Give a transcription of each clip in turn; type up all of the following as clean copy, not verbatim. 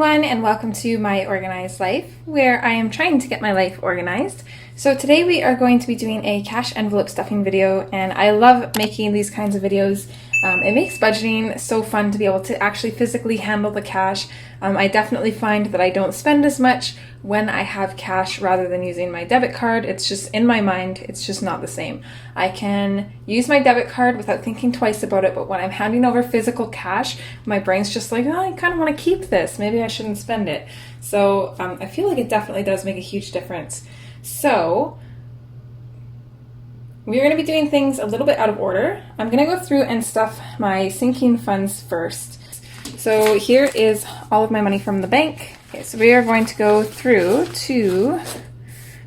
everyone, and welcome to My Organized Life, where I am trying to get my life organized. So today we are going to be doing a cash envelope stuffing video, and I love making these kinds of videos. It makes budgeting so fun to be able to actually physically handle the cash. I definitely find that I don't spend as much when I have cash rather than using my debit card. It's just in my mind, it's just not the same. I can use my debit card without thinking twice about it, but when I'm handing over physical cash, my brain's just like, oh, I kind of want to keep this. Maybe I shouldn't spend it. So I feel like it definitely does make a huge difference. So we're going to be doing things a little bit out of order. I'm going to go through and stuff my sinking funds first. So here is all of my money from the bank. Okay, so we are going to go through to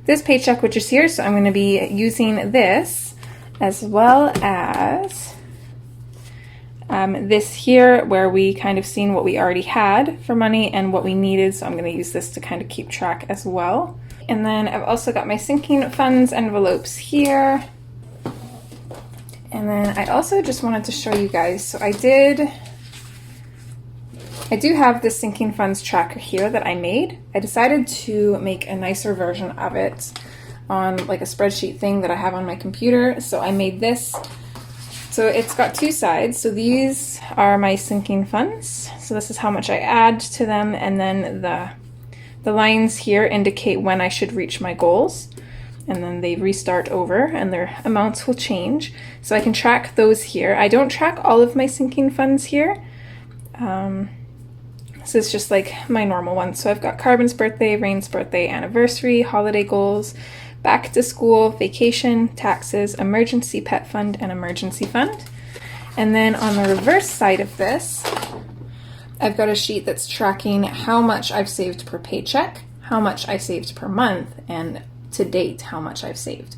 this paycheck, which is here. So I'm going to be using this as well as this here, where we kind of seen what we already had for money and what we needed. So I'm going to use this to kind of keep track as well. And then I've also got my sinking funds envelopes here. And then I also just wanted to show you guys, so I do have this sinking funds tracker here that I made. I decided to make a nicer version of it on like a spreadsheet thing that I have on my computer. So I made this. So it's got two sides. So these are my sinking funds. So this is how much I add to them, and then the lines here indicate when I should reach my goals. And then they restart over and their amounts will change. So I can track those here. I don't track all of my sinking funds here. This is just like my normal ones. So I've got Carbon's birthday, Rain's birthday, anniversary, holiday goals, back to school, vacation, taxes, emergency pet fund, and emergency fund. And then on the reverse side of this, I've got a sheet that's tracking how much I've saved per paycheck, how much I saved per month, and to date how much I've saved.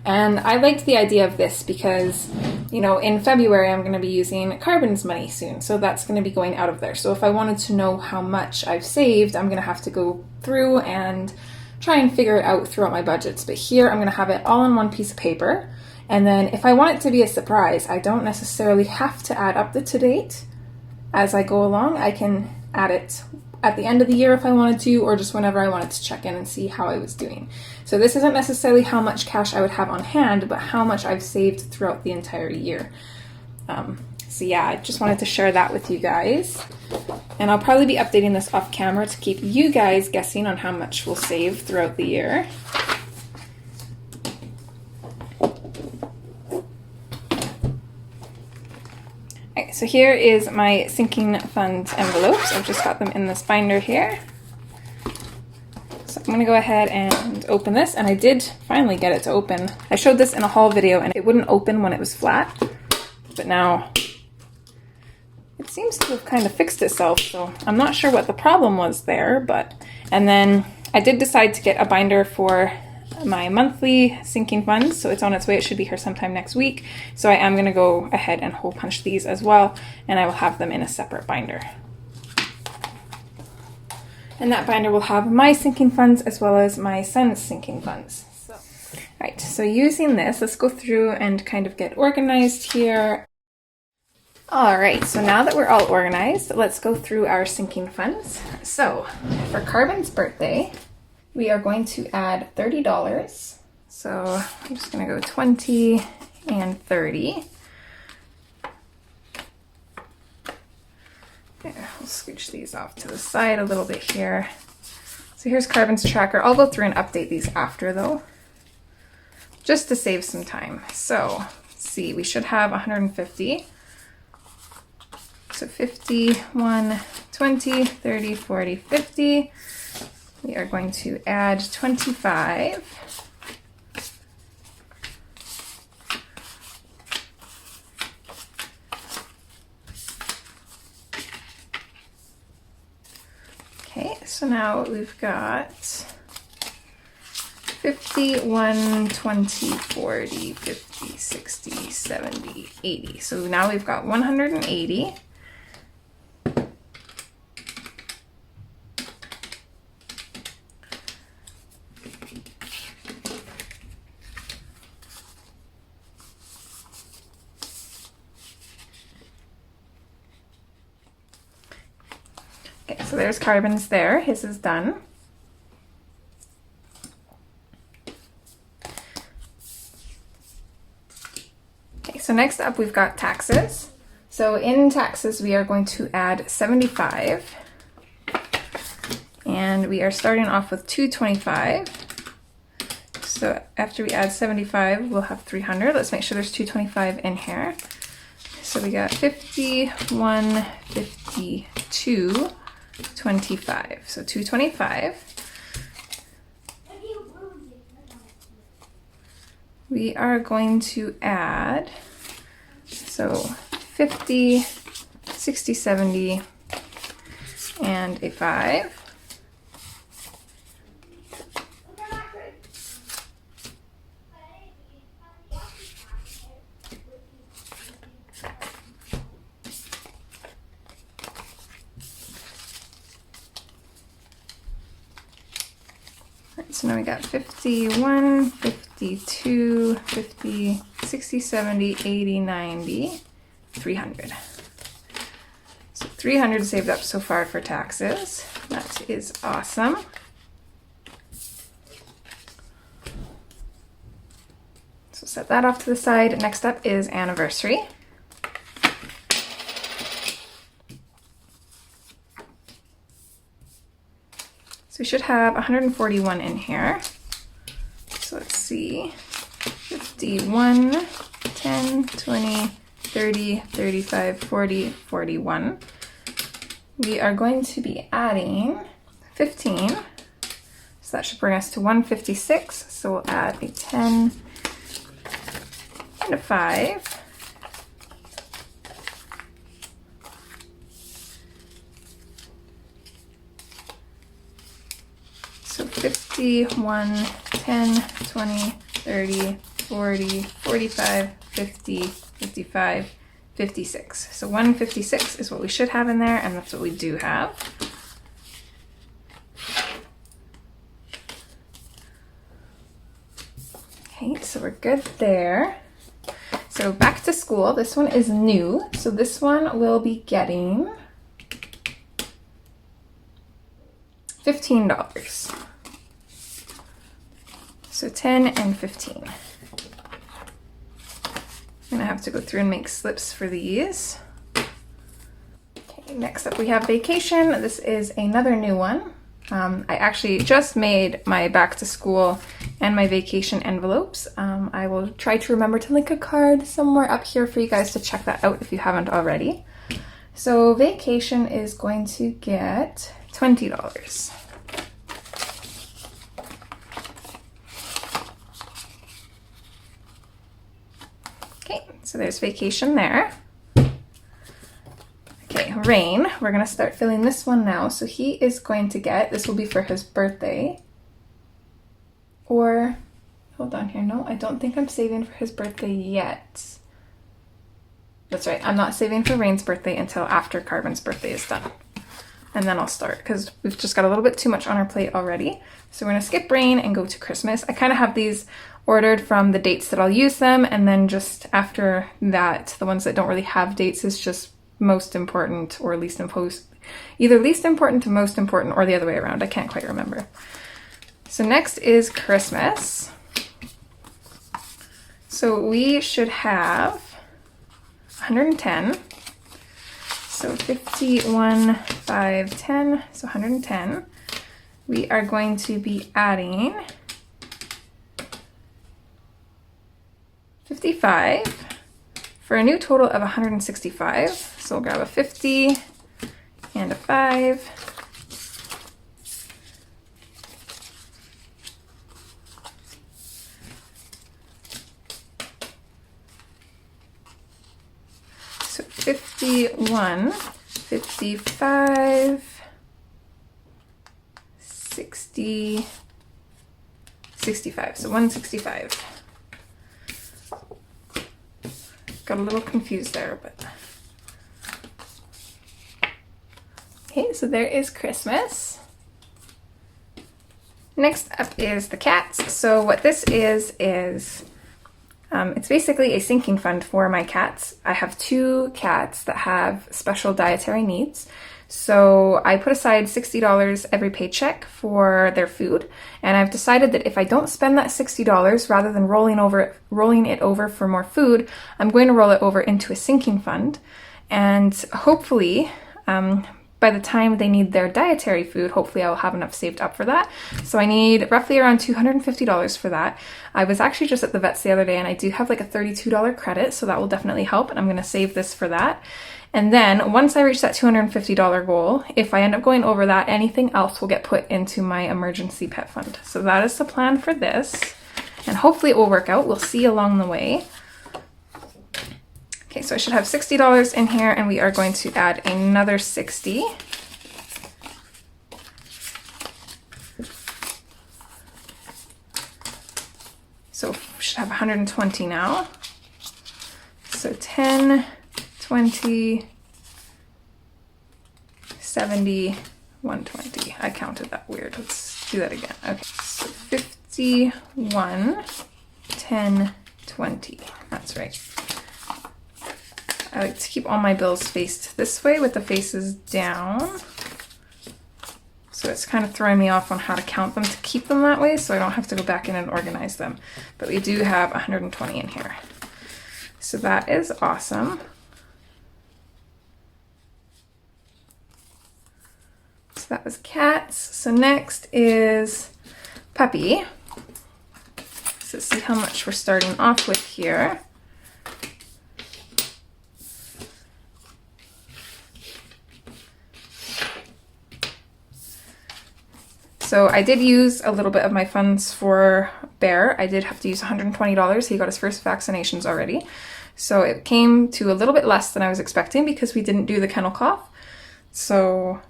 And I liked the idea of this because, you know, in February I'm going to be using Carbon's money soon, so that's going to be going out of there. So if I wanted to know how much I've saved, I'm going to have to go through and try and figure it out throughout my budgets. But here I'm going to have it all on one piece of paper, and then if I want it to be a surprise, I don't necessarily have to add up the to date as I go along. I can add it at the end of the year if I wanted to, or just whenever I wanted to check in and see how I was doing. So this isn't necessarily how much cash I would have on hand, but how much I've saved throughout the entire year. So yeah, I just wanted to share that with you guys. And I'll probably be updating this off camera to keep you guys guessing on how much we'll save throughout the year. Okay, so here is my sinking funds envelopes. I've just got them in this binder here. So I'm going to go ahead and open this, and I did finally get it to open. I showed this in a haul video and it wouldn't open when it was flat, but now it seems to have kind of fixed itself, so I'm not sure what the problem was there. And then I did decide to get a binder for my monthly sinking funds, so it's on its way. It should be here sometime next week. So I am going to go ahead and hole punch these as well, and I will have them in a separate binder. And that binder will have my sinking funds as well as my son's sinking funds. Right, so using this, let's go through and kind of get organized here. All right, so now that we're all organized, let's go through our sinking funds. So for Carbon's birthday, we are going to add $30. So I'm just going to go 20 and 30. There, we'll scooch these off to the side a little bit here. So here's Carbon's tracker. I'll go through and update these after though, just to save some time. So let's see, we should have 150. So 50, 1, 20, 30, 40, 50. We are going to add 25. Okay, so now we've got 50, 1, 20, 40, 50, 60, 70, 80. So now we've got 180. Okay, so there's Carbon's there. His is done. Okay, so next up we've got taxes. So in taxes we are going to add 75. And we are starting off with 225. So after we add 75, we'll have 300. Let's make sure there's 225 in here. So we got 51, 52, 25. So 225. We are going to add, so 50, 60, 70, and a 5. So now we got 51, 52, 50, 60, 70, 80, 90, 300. So 300 saved up so far for taxes. That is awesome. So set that off to the side. Next up is anniversary. So we should have 141 in here. So let's see, 51, 10, 20, 30, 35, 40, 41. We are going to be adding 15. So that should bring us to 156. So we'll add a 10 and a 5. So 51, 10, 20, 30, 40, 45, 50, 55, 56. So 156 is what we should have in there, and that's what we do have. Okay, so we're good there. So back to school. This one is new. So this one will be getting $15. So 10 and 15. I'm gonna have to go through and make slips for these. Okay, next up we have vacation. This is another new one. I actually just made my back to school and my vacation envelopes. I will try to remember to link a card somewhere up here for you guys to check that out if you haven't already. So vacation is going to get $20. Okay, so there's vacation there. Okay, Rain, we're gonna start filling this one now. So he is going to get, this will be for his birthday. Or, hold on here, no, I don't think I'm saving for his birthday yet. That's right, I'm not saving for Rain's birthday until after Carbon's birthday is done. And then I'll start, because we've just got a little bit too much on our plate already. So we're gonna skip Rain and go to Christmas. I kind of have these ordered from the dates that I'll use them, and then just after that, the ones that don't really have dates is just most important or least important, either least important to most important or the other way around. I can't quite remember. So next is Christmas. So we should have 110. So 51, 5, 10, so 110. We are going to be adding 55 for a new total of 165. So we'll grab a 50 and a 5. So 51, 55, 60, 65. So 165. Got a little confused there, but okay, so there is Christmas. Next up is the cats. So what this is it's basically a sinking fund for my cats. I have 2 cats that have special dietary needs. So I put aside $60 every paycheck for their food, and I've decided that if I don't spend that $60, rather than rolling it over for more food, I'm going to roll it over into a sinking fund, and hopefully by the time they need their dietary food, hopefully I'll have enough saved up for that. So I need roughly around $250 for that. I was actually just at the vet's the other day, and I do have like a $32 credit, so that will definitely help, and I'm going to save this for that. And then once I reach that $250 goal, if I end up going over that, anything else will get put into my emergency pet fund. So that is the plan for this, and hopefully it will work out. We'll see along the way. Okay, so I should have $60 in here, and we are going to add another 60. So we should have 120 now. So 10, 20, 70, 120. I counted that weird. Let's do that again. Okay, so 51, 10, 20. That's right. I like to keep all my bills faced this way with the faces down. So it's kind of throwing me off on how to count them to keep them that way, so I don't have to go back in and organize them. But we do have 120 in here. So that is awesome. So that was cats. So next is puppy. So let's see how much we're starting off with here. So I did use a little bit of my funds for Bear. I did have to use $120. He got his first vaccinations already. So it came to a little bit less than I was expecting because we didn't do the kennel cough. So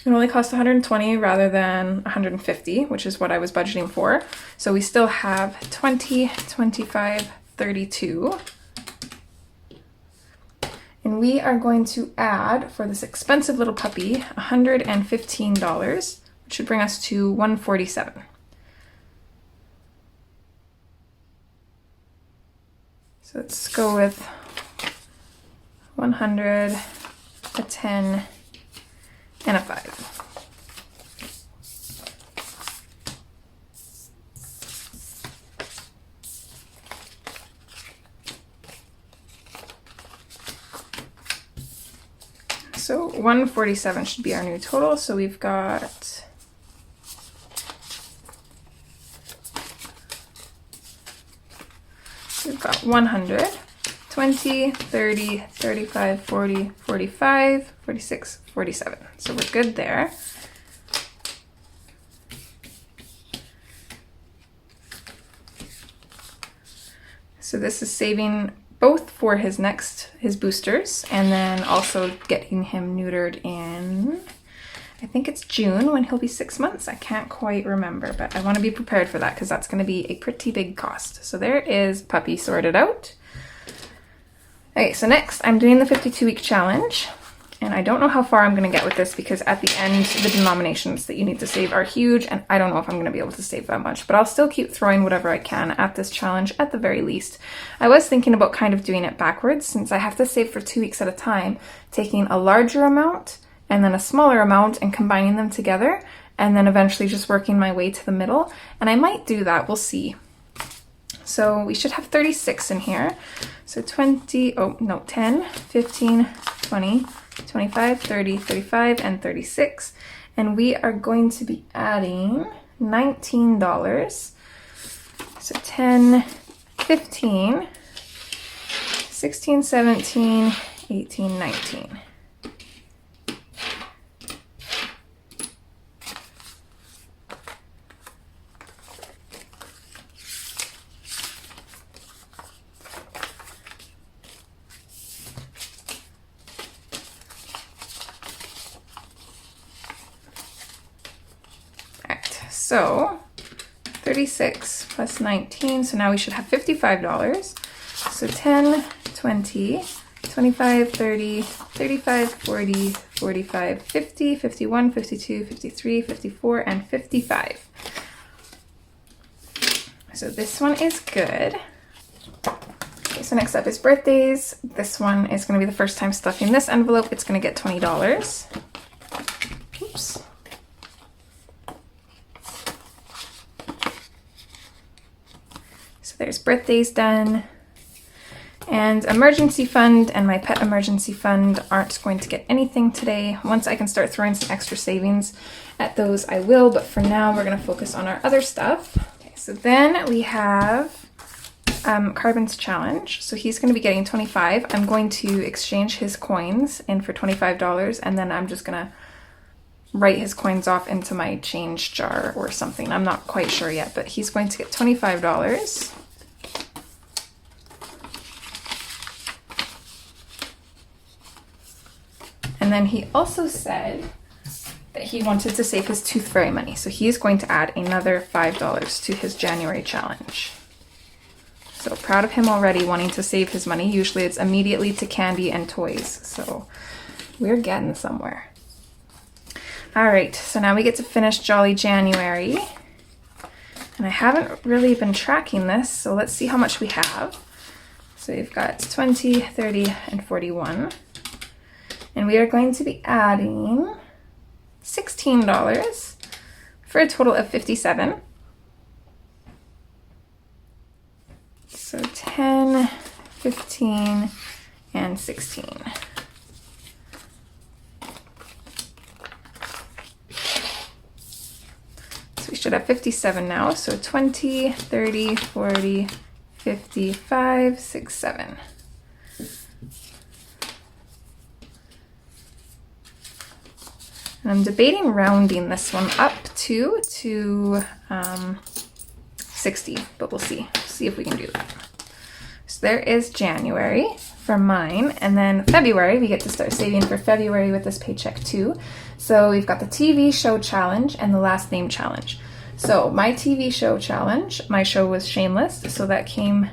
it only cost $120 rather than $150, which is what I was budgeting for. So we still have $20, $25, $32. And we are going to add, for this expensive little puppy, $115. Which should bring us to $147. So let's go with 100, a 10, and a 5. So 147 should be our new total. So we've got We've got 100, 20, 30, 35, 40, 45, 46, 47. So we're good there. So this is saving both for his boosters, and then also getting him neutered in, I think it's June when he'll be 6 months. I can't quite remember, but I want to be prepared for that because that's going to be a pretty big cost. So there is puppy sorted out. Okay, so next I'm doing the 52-week challenge, and I don't know how far I'm going to get with this because at the end the denominations that you need to save are huge, and I don't know if I'm going to be able to save that much, but I'll still keep throwing whatever I can at this challenge at the very least. I was thinking about kind of doing it backwards since I have to save for 2 weeks at a time, taking a larger amount and then a smaller amount and combining them together, and then eventually just working my way to the middle. And I might do that, we'll see. So we should have 36 in here. So 10, 15, 20, 25, 30, 35, and 36. And we are going to be adding $19. So 10, 15, 16, 17, 18, 19. So 36 plus 19, so now we should have $55. So 10, 20, 25, 30, 35, 40, 45, 50, 51, 52, 53, 54, and 55. So this one is good. Okay, so next up is birthdays. This one is going to be the first time stuffing this envelope. It's going to get $20. So there's birthdays done. And emergency fund and my pet emergency fund aren't going to get anything today. Once I can start throwing some extra savings at those, I will. But for now, we're going to focus on our other stuff. Okay, so then we have Carbon's challenge. So he's going to be getting 25. I'm going to exchange his coins in for $25, and then I'm just going to write his coins off into my change jar or something. I'm not quite sure yet, but he's going to get $25. And then he also said that he wanted to save his tooth fairy money. So he's going to add another $5 to his January challenge. So proud of him already wanting to save his money. Usually it's immediately to candy and toys. So we're getting somewhere. All right, so now we get to finish Jolly January. And I haven't really been tracking this, so let's see how much we have. So we've got 20, 30, and 41. And we are going to be adding $16 for a total of $57. So 10, 15, and 16. So we should have 57 now. So 20, 30, 40, 55, 6, 7. And I'm debating rounding this one up to 60, but we'll see. See if we can do that. So there is January for mine, and then February, we get to start saving for February with this paycheck too. So we've got the TV show challenge and the last name challenge. So my TV show challenge, my show was Shameless, so that came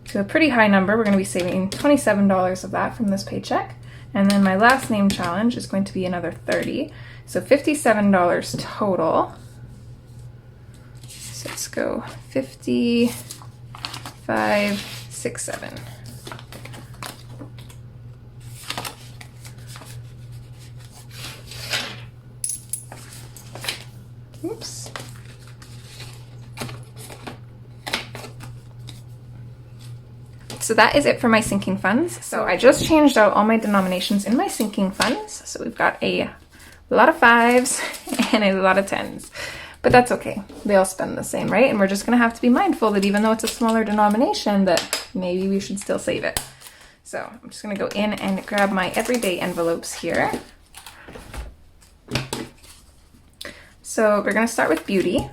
to a pretty high number. We're going to be saving $27 of that from this paycheck. And then my last name challenge is going to be another 30. So $57 total. So let's go 50, 5, 6, 7. Oops. So that is it for my sinking funds. So I just changed out all my denominations in my sinking funds. So we've got a lot of 5s and a lot of 10s. But that's okay. They all spend the same, right? And we're just going to have to be mindful that even though it's a smaller denomination, that maybe we should still save it. So I'm just going to go in and grab my everyday envelopes here. So we're going to start with beauty.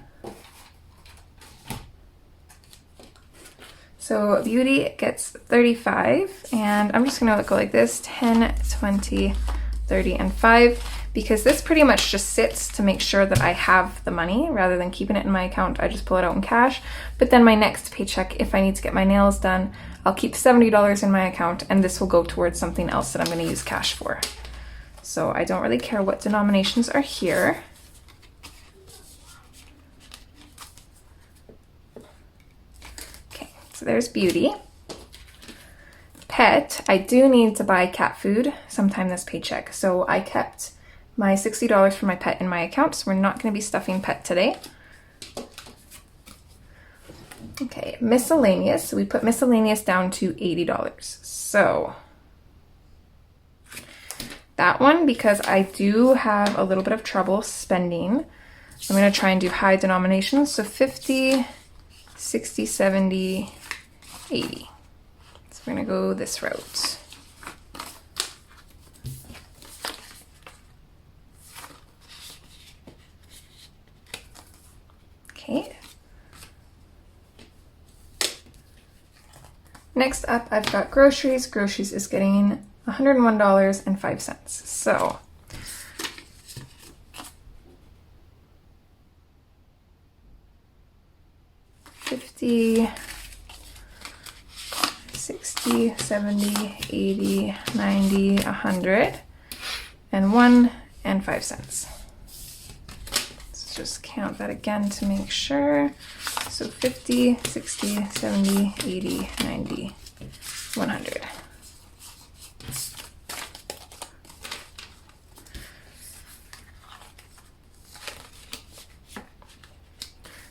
So beauty gets 35, and I'm just going to go like this, 10, 20, 30, and 5, because this pretty much just sits to make sure that I have the money rather than keeping it in my account. I just pull it out in cash. But then my next paycheck, if I need to get my nails done, I'll keep $70 in my account, and this will go towards something else that I'm going to use cash for. So I don't really care what denominations are here. So there's beauty. Pet, I do need to buy cat food sometime this paycheck. So I kept my $60 for my pet in my account, so we're not going to be stuffing pet today. Okay, miscellaneous. So we put miscellaneous down to $80. So that one, because I do have a little bit of trouble spending, I'm going to try and do high denominations. So 50, 60, 70, 80. So we're going to go this route. Okay. Next up, I've got groceries. Groceries is getting $101.05. So $50, 60, 70, 80, 90, 100, and 1 and 5 cents. Let's just count that again to make sure. So 50, 60, 70, 80, 90, 100.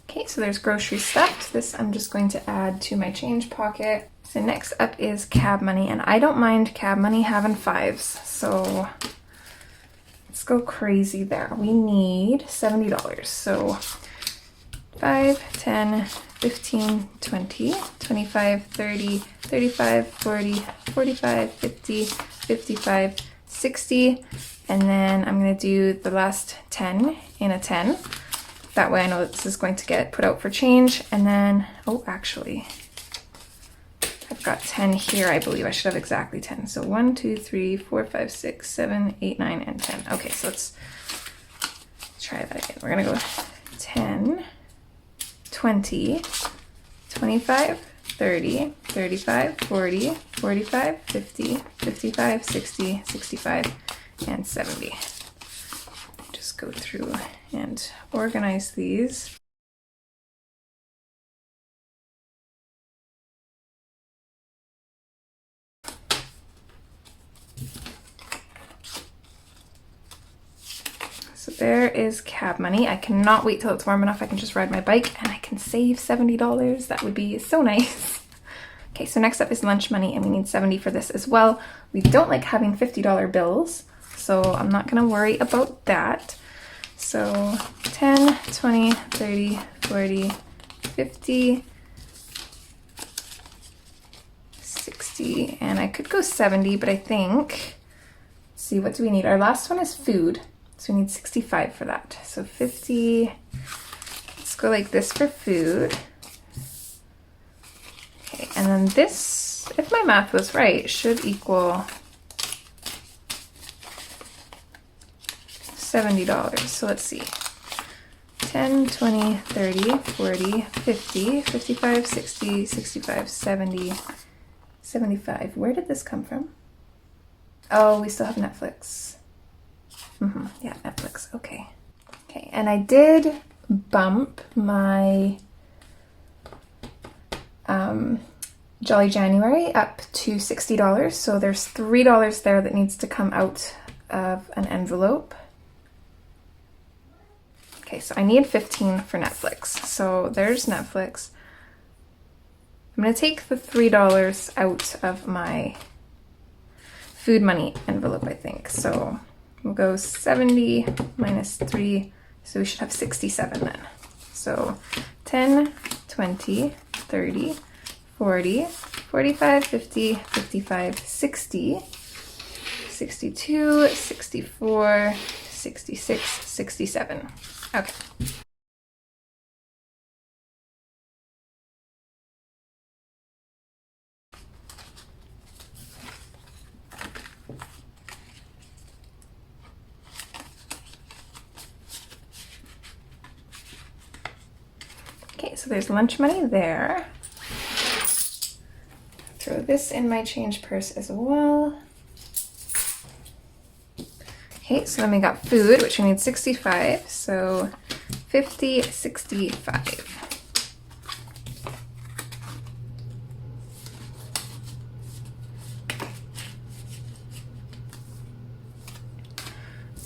Okay, so there's grocery stuffed. This I'm just going to add to my change pocket. So next up is cab money, and I don't mind cab money having 5s, so let's go crazy there. We need $70, so 5, 10, 15, 20, 25, 30, 35, 40, 45, 50, 55, 60, and then I'm going to do the last 10 in a 10. That way I know that this is going to get put out for change, and then, oh, actually, I've got 10 here, I believe. I should have exactly 10. So 1, 2, 3, 4, 5, 6, 7, 8, 9, and 10. Okay, so let's try that again. We're going to go 10, 20, 25, 30, 35, 40, 45, 50, 55, 60, 65, and 70. Just go through and organize these. So there is cab money. I cannot wait till it's warm enough I can just ride my bike and I can save $70. That would be so nice. Okay, so next up is lunch money, and we need 70 for this as well. We don't like having $50 bills, so I'm not gonna worry about that. So 10, 20, 30, 40, 50, 60, and I could go 70, but I think, let's see, what do we need? Our last one is food, so we need 65 for that. So 50, let's go like this for food. Okay, and then this, if my math was right, should equal $70. So let's see. 10, 20, 30, 40, 50, 55, 60, 65, 70, 75. Where did this come from? Oh, we still have Netflix. Yeah, Netflix. Okay. Okay, and I did bump my Jolly January up to $60. So there's $3 there that needs to come out of an envelope. Okay, so I need 15 for Netflix. So there's Netflix. I'm gonna take the $3 out of my food money envelope, I think. So we'll go 70 minus 3, so we should have 67 then. So 10, 20, 30, 40, 45, 50, 55, 60, 62, 64, 66, 67. Okay. Okay, so there's lunch money there. Throw this in my change purse as well. Okay, so then we got food, which we need 65, so 50, 65.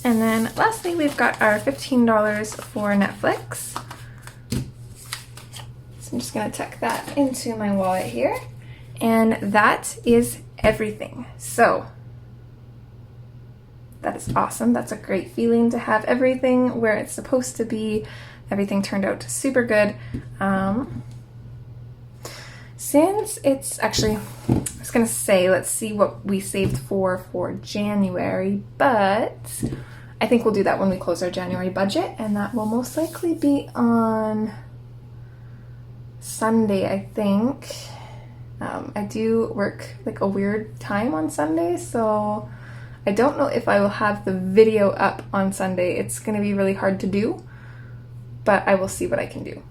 And then lastly, we've got our $15 for Netflix. So I'm just gonna tuck that into my wallet here. And that is everything. So that is awesome. That's a great feeling to have everything where it's supposed to be. Everything turned out super good. Since it's actually, I was gonna say, let's see what we saved for January, but I think we'll do that when we close our January budget, and that will most likely be on Sunday, I think. I do work like a weird time on Sunday, so I don't know if I will have the video up on Sunday. It's going to be really hard to do, but I will see what I can do.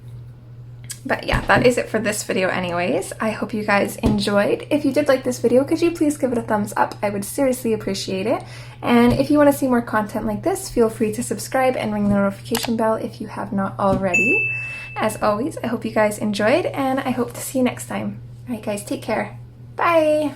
But yeah, that is it for this video anyways. I hope you guys enjoyed. If you did like this video, could you please give it a thumbs up? I would seriously appreciate it. And if you want to see more content like this, feel free to subscribe and ring the notification bell if you have not already. As always, I hope you guys enjoyed, and I hope to see you next time. All right, guys, take care. Bye!